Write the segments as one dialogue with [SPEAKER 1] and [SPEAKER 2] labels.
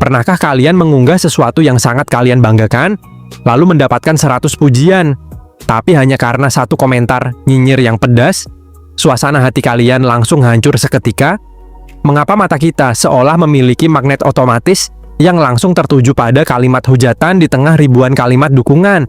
[SPEAKER 1] Pernahkah kalian mengunggah sesuatu yang sangat kalian banggakan, lalu mendapatkan 100 pujian, tapi hanya karena satu komentar nyinyir yang pedas, suasana hati kalian langsung hancur seketika? Mengapa mata kita seolah memiliki magnet otomatis yang langsung tertuju pada kalimat hujatan di tengah ribuan kalimat dukungan?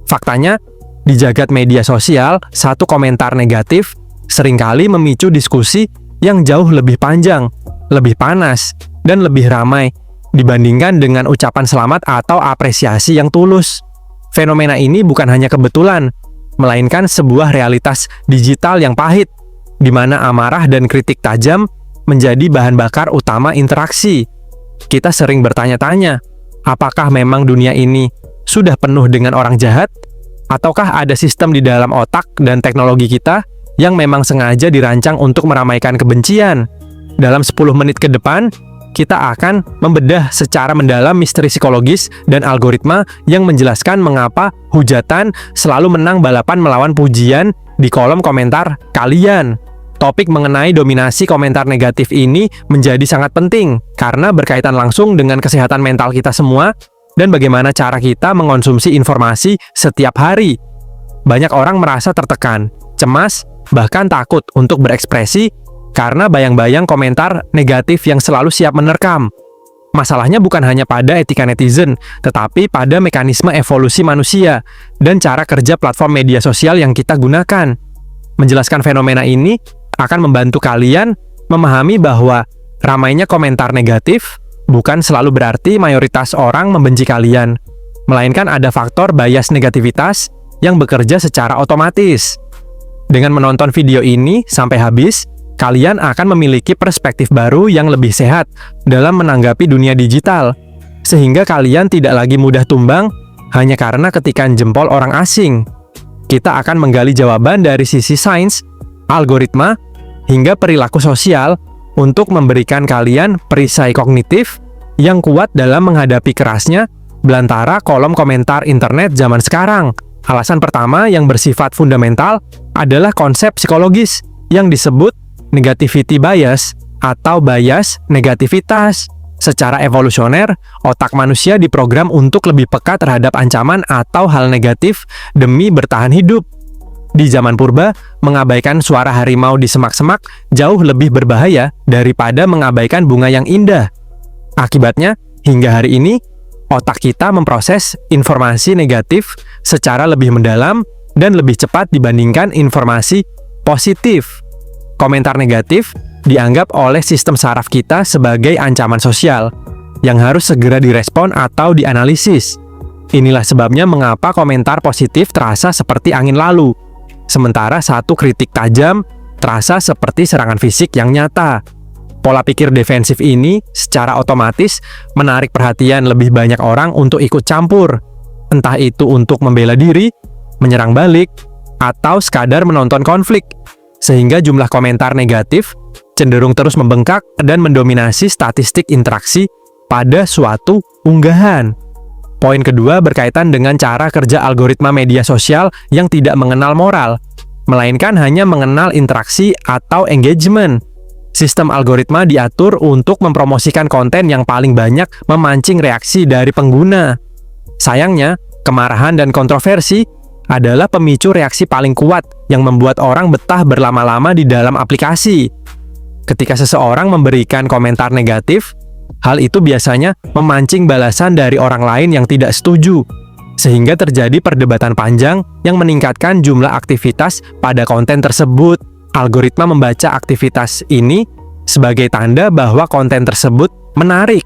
[SPEAKER 1] Faktanya, di jagat media sosial, satu komentar negatif seringkali memicu diskusi yang jauh lebih panjang, lebih panas, dan lebih ramai dibandingkan dengan ucapan selamat atau apresiasi yang tulus. Fenomena ini bukan hanya kebetulan, melainkan sebuah realitas digital yang pahit, di mana amarah dan kritik tajam menjadi bahan bakar utama interaksi. Kita sering bertanya-tanya, apakah memang dunia ini sudah penuh dengan orang jahat? Ataukah ada sistem di dalam otak dan teknologi kita yang memang sengaja dirancang untuk meramaikan kebencian? Dalam 10 menit ke depan, kita akan membedah secara mendalam misteri psikologis dan algoritma yang menjelaskan mengapa hujatan selalu menang balapan melawan pujian di kolom komentar kalian. Topik mengenai dominasi komentar negatif ini menjadi sangat penting karena berkaitan langsung dengan kesehatan mental kita semua dan bagaimana cara kita mengonsumsi informasi setiap hari. Banyak orang merasa tertekan, cemas, bahkan takut untuk berekspresi karena bayang-bayang komentar negatif yang selalu siap menerkam. Masalahnya bukan hanya pada etika netizen, tetapi pada mekanisme evolusi manusia dan cara kerja platform media sosial yang kita gunakan. Menjelaskan fenomena ini akan membantu kalian memahami bahwa ramainya komentar negatif bukan selalu berarti mayoritas orang membenci kalian, melainkan ada faktor bias negativitas yang bekerja secara otomatis. Dengan menonton video ini sampai habis, kalian akan memiliki perspektif baru yang lebih sehat dalam menanggapi dunia digital, sehingga kalian tidak lagi mudah tumbang hanya karena ketikan jempol orang asing. Kita akan menggali jawaban dari sisi sains, algoritma, hingga perilaku sosial untuk memberikan kalian perisai kognitif yang kuat dalam menghadapi kerasnya belantara kolom komentar internet zaman sekarang. Alasan pertama yang bersifat fundamental adalah konsep psikologis yang disebut negativity bias atau bias negativitas. Secara evolusioner, otak manusia diprogram untuk lebih peka terhadap ancaman atau hal negatif demi bertahan hidup. Di zaman purba, mengabaikan suara harimau di semak-semak jauh lebih berbahaya daripada mengabaikan bunga yang indah. Akibatnya, hingga hari ini, otak kita memproses informasi negatif secara lebih mendalam dan lebih cepat dibandingkan informasi positif. Komentar negatif dianggap oleh sistem saraf kita sebagai ancaman sosial yang harus segera direspon atau dianalisis. Inilah sebabnya mengapa komentar positif terasa seperti angin lalu, sementara satu kritik tajam terasa seperti serangan fisik yang nyata. Pola pikir defensif ini secara otomatis menarik perhatian lebih banyak orang untuk ikut campur, entah itu untuk membela diri, menyerang balik, atau sekadar menonton konflik, sehingga jumlah komentar negatif cenderung terus membengkak dan mendominasi statistik interaksi pada suatu unggahan. Poin kedua berkaitan dengan cara kerja algoritma media sosial yang tidak mengenal moral, melainkan hanya mengenal interaksi atau engagement. Sistem algoritma diatur untuk mempromosikan konten yang paling banyak memancing reaksi dari pengguna. Sayangnya, kemarahan dan kontroversi adalah pemicu reaksi paling kuat yang membuat orang betah berlama-lama di dalam aplikasi. Ketika seseorang memberikan komentar negatif, hal itu biasanya memancing balasan dari orang lain yang tidak setuju, sehingga terjadi perdebatan panjang yang meningkatkan jumlah aktivitas pada konten tersebut. Algoritma membaca aktivitas ini sebagai tanda bahwa konten tersebut menarik,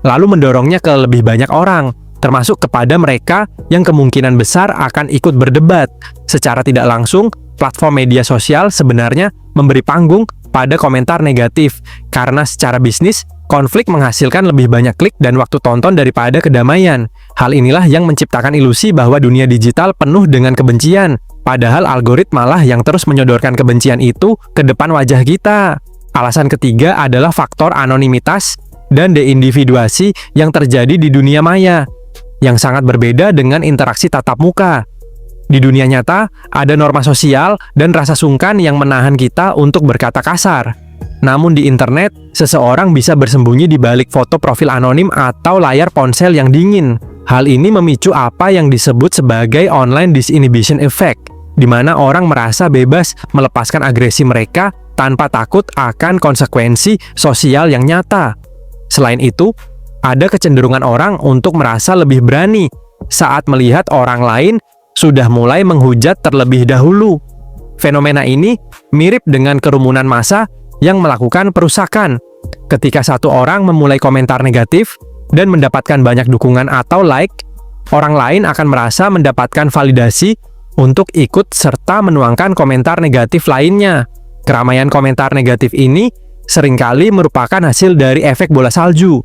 [SPEAKER 1] lalu mendorongnya ke lebih banyak orang, termasuk kepada mereka yang kemungkinan besar akan ikut berdebat. Secara tidak langsung, platform media sosial sebenarnya memberi panggung pada komentar negatif, karena secara bisnis, konflik menghasilkan lebih banyak klik dan waktu tonton daripada kedamaian. Hal inilah yang menciptakan ilusi bahwa dunia digital penuh dengan kebencian, padahal algoritmalah yang terus menyodorkan kebencian itu ke depan wajah kita. Alasan ketiga adalah faktor anonimitas dan deindividuasi yang terjadi di dunia maya, yang sangat berbeda dengan interaksi tatap muka. Di dunia nyata, ada norma sosial dan rasa sungkan yang menahan kita untuk berkata kasar. Namun di internet, seseorang bisa bersembunyi di balik foto profil anonim atau layar ponsel yang dingin. Hal ini memicu apa yang disebut sebagai online disinhibition effect, di mana orang merasa bebas melepaskan agresi mereka tanpa takut akan konsekuensi sosial yang nyata. Selain itu, ada kecenderungan orang untuk merasa lebih berani saat melihat orang lain sudah mulai menghujat terlebih dahulu. Fenomena ini mirip dengan kerumunan massa yang melakukan perusakan. Ketika satu orang memulai komentar negatif dan mendapatkan banyak dukungan atau like, orang lain akan merasa mendapatkan validasi untuk ikut serta menuangkan komentar negatif lainnya. Keramaian komentar negatif ini seringkali merupakan hasil dari efek bola salju,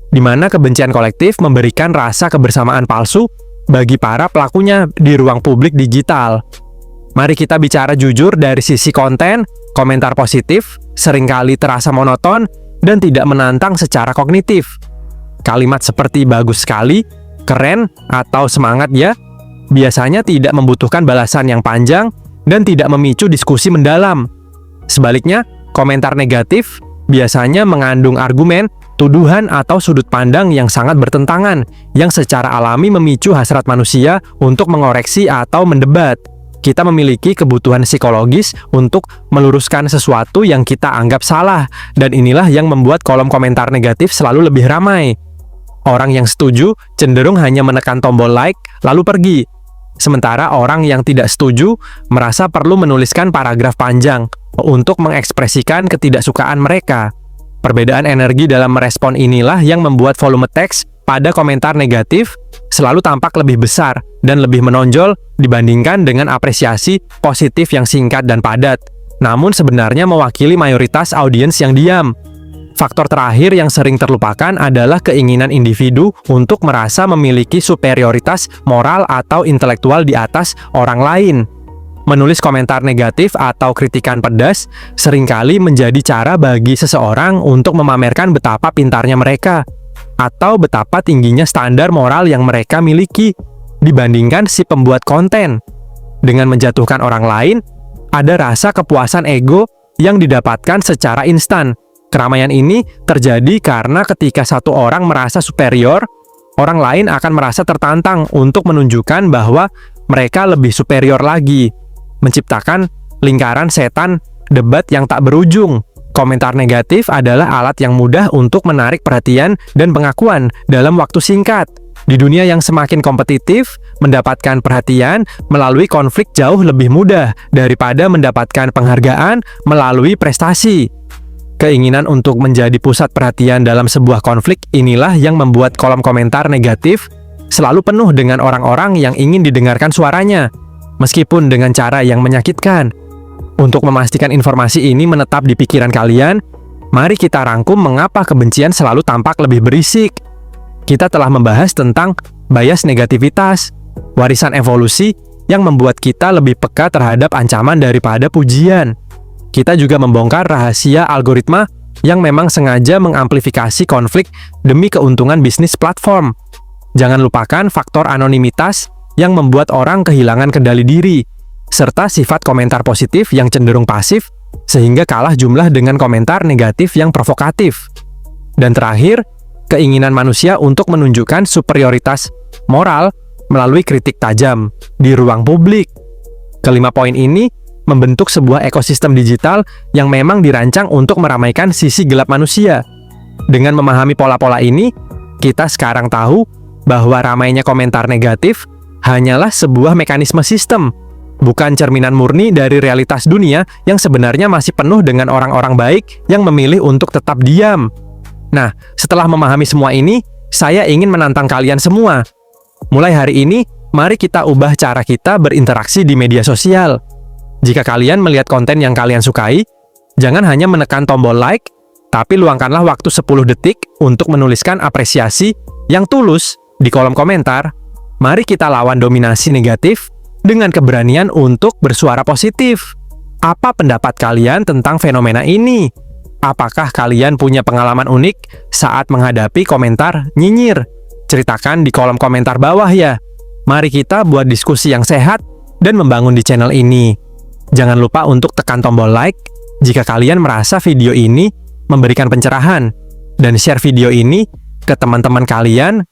[SPEAKER 1] di mana kebencian kolektif memberikan rasa kebersamaan palsu bagi para pelakunya di ruang publik digital. Mari kita bicara jujur dari sisi konten. Komentar positif seringkali terasa monoton dan tidak menantang secara kognitif. Kalimat seperti bagus sekali, keren, atau semangat ya, biasanya tidak membutuhkan balasan yang panjang dan tidak memicu diskusi mendalam. Sebaliknya, komentar negatif biasanya mengandung argumen, tuduhan, atau sudut pandang yang sangat bertentangan, yang secara alami memicu hasrat manusia untuk mengoreksi atau mendebat. Kita memiliki kebutuhan psikologis untuk meluruskan sesuatu yang kita anggap salah, dan inilah yang membuat kolom komentar negatif selalu lebih ramai. Orang yang setuju cenderung hanya menekan tombol like, lalu pergi. Sementara orang yang tidak setuju merasa perlu menuliskan paragraf panjang untuk mengekspresikan ketidaksukaan mereka. Perbedaan energi dalam merespon inilah yang membuat volume teks pada komentar negatif selalu tampak lebih besar dan lebih menonjol dibandingkan dengan apresiasi positif yang singkat dan padat, namun sebenarnya mewakili mayoritas audiens yang diam. Faktor terakhir yang sering terlupakan adalah keinginan individu untuk merasa memiliki superioritas moral atau intelektual di atas orang lain. Menulis komentar negatif atau kritikan pedas seringkali menjadi cara bagi seseorang untuk memamerkan betapa pintarnya mereka, atau betapa tingginya standar moral yang mereka miliki dibandingkan si pembuat konten. Dengan menjatuhkan orang lain, ada rasa kepuasan ego yang didapatkan secara instan. Keramaian ini terjadi karena ketika satu orang merasa superior, orang lain akan merasa tertantang untuk menunjukkan bahwa mereka lebih superior lagi, menciptakan lingkaran setan debat yang tak berujung. Komentar negatif adalah alat yang mudah untuk menarik perhatian dan pengakuan dalam waktu singkat. Di dunia yang semakin kompetitif, mendapatkan perhatian melalui konflik jauh lebih mudah daripada mendapatkan penghargaan melalui prestasi. Keinginan untuk menjadi pusat perhatian dalam sebuah konflik inilah yang membuat kolom komentar negatif selalu penuh dengan orang-orang yang ingin didengarkan suaranya, meskipun dengan cara yang menyakitkan. Untuk memastikan informasi ini menetap di pikiran kalian, mari kita rangkum mengapa kebencian selalu tampak lebih berisik. Kita telah membahas tentang bias negativitas, warisan evolusi yang membuat kita lebih peka terhadap ancaman daripada pujian. Kita juga membongkar rahasia algoritma yang memang sengaja mengamplifikasi konflik demi keuntungan bisnis platform. Jangan lupakan faktor anonimitas yang membuat orang kehilangan kendali diri, serta sifat komentar positif yang cenderung pasif, sehingga kalah jumlah dengan komentar negatif yang provokatif. Dan terakhir, keinginan manusia untuk menunjukkan superioritas moral melalui kritik tajam di ruang publik. Kelima poin ini membentuk sebuah ekosistem digital yang memang dirancang untuk meramaikan sisi gelap manusia. Dengan memahami pola-pola ini, kita sekarang tahu bahwa ramainya komentar negatif hanyalah sebuah mekanisme sistem, bukan cerminan murni dari realitas dunia yang sebenarnya masih penuh dengan orang-orang baik yang memilih untuk tetap diam. Nah, setelah memahami semua ini, saya ingin menantang kalian semua. Mulai hari ini, mari kita ubah cara kita berinteraksi di media sosial. Jika kalian melihat konten yang kalian sukai, jangan hanya menekan tombol like, tapi luangkanlah waktu 10 detik untuk menuliskan apresiasi yang tulus di kolom komentar. Mari kita lawan dominasi negatif dengan keberanian untuk bersuara positif. Apa pendapat kalian tentang fenomena ini? Apakah kalian punya pengalaman unik saat menghadapi komentar nyinyir? Ceritakan di kolom komentar bawah ya. Mari kita buat diskusi yang sehat dan membangun di channel ini. Jangan lupa untuk tekan tombol like Jika kalian merasa video ini memberikan pencerahan, dan share video ini ke teman-teman kalian